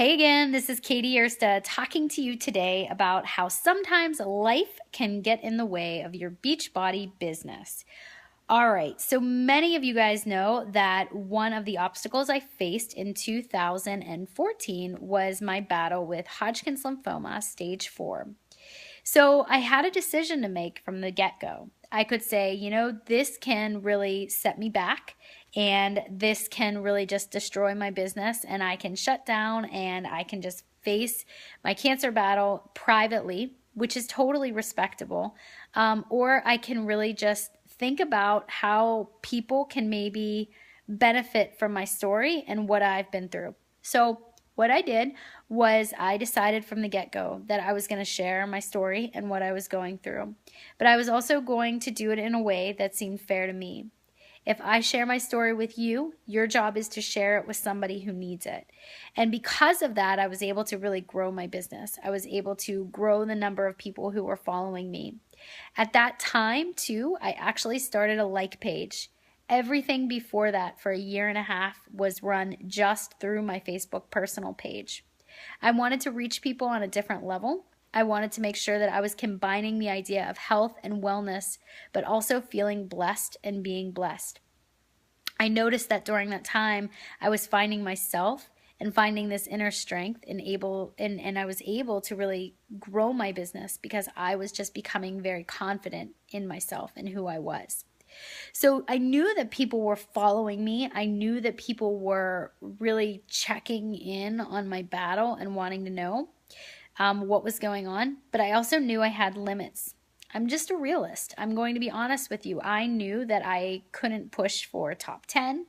Hey again, this is Katy Ursta talking to you today about how sometimes life can get in the way of your Beachbody business. All right, so many of you guys know that one of the obstacles I faced in 2014 was my battle with Hodgkin's lymphoma, stage 4. So I had a decision to make from the get-go. I could say, this can really set me back and this can really just destroy my business, and I can shut down and I can just face my cancer battle privately, which is totally respectable. Or I can really just think about how people can maybe benefit from my story and what I've been through. So what I did was I decided from the get-go that I was going to share my story and what I was going through. But I was also going to do it in a way that seemed fair to me. If I share my story with you, your job is to share it with somebody who needs it. And because of that, I was able to really grow my business. I was able to grow the number of people who were following me. At that time, too, I actually started a like page. Everything before that for a year and a half was run just through my Facebook personal page. I wanted to reach people on a different level. I wanted to make sure that I was combining the idea of health and wellness, but also feeling blessed and being blessed. I noticed that during that time, I was finding myself and finding this inner strength and I was able to really grow my business because I was just becoming very confident in myself and who I was. So I knew that people were following me. I knew that people were really checking in on my battle and wanting to know what was going on. But I also knew I had limits. I'm just a realist. I'm going to be honest with you. I knew that I couldn't push for top 10.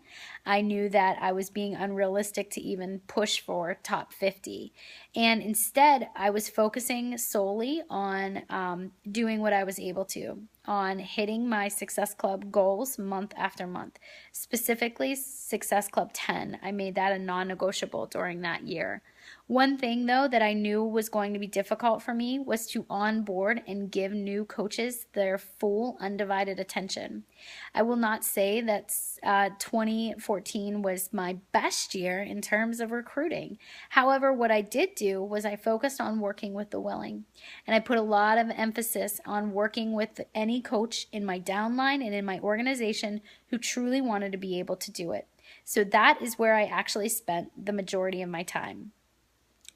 I knew that I was being unrealistic to even push for top 50. And instead, I was focusing solely on doing what I was able to, on hitting my Success Club goals month after month. Specifically, Success Club 10. I made that a non-negotiable during that year. One thing, though, that I knew was going to be difficult for me was to onboard and give new coaches their full, undivided attention. I will not say that 2014 was my best year in terms of recruiting. However, what I did do was I focused on working with the willing. And I put a lot of emphasis on working with any coach in my downline and in my organization who truly wanted to be able to do it. So that is where I actually spent the majority of my time.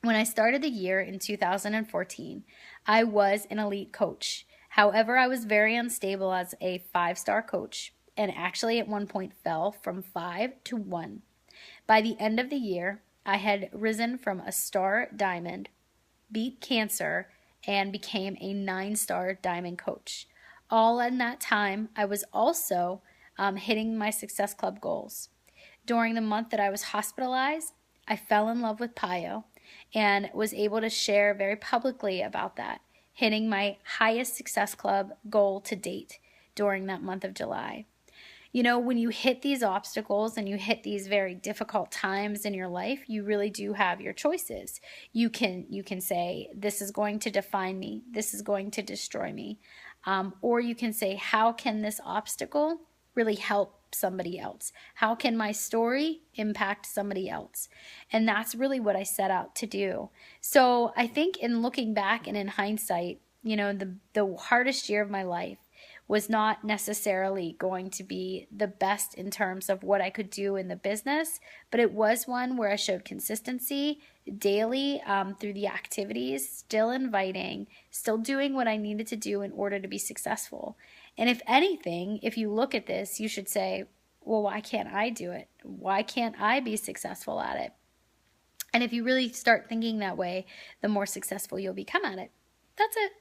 When I started the year in 2014, I was an elite coach. However, I was very unstable as a 5-star coach and actually at one point fell from 5 to 1. By the end of the year, I had risen from a star diamond, beat cancer, and became a 9-star diamond coach. All in that time, I was also hitting my Success Club goals. During the month that I was hospitalized, I fell in love with Payo and was able to share very publicly about that, hitting my highest Success Club goal to date during that month of July. You know, when you hit these obstacles and you hit these very difficult times in your life, you really do have your choices. You can say, this is going to define me, this is going to destroy me. Or you can say, how can this obstacle really help somebody else? How can my story impact somebody else? And that's really what I set out to do. So I think in looking back and in hindsight, the hardest year of my life was not necessarily going to be the best in terms of what I could do in the business, but it was one where I showed consistency daily through the activities, still inviting, still doing what I needed to do in order to be successful. And if anything, if you look at this, you should say, well, why can't I do it? Why can't I be successful at it? And if you really start thinking that way, the more successful you'll become at it. That's it.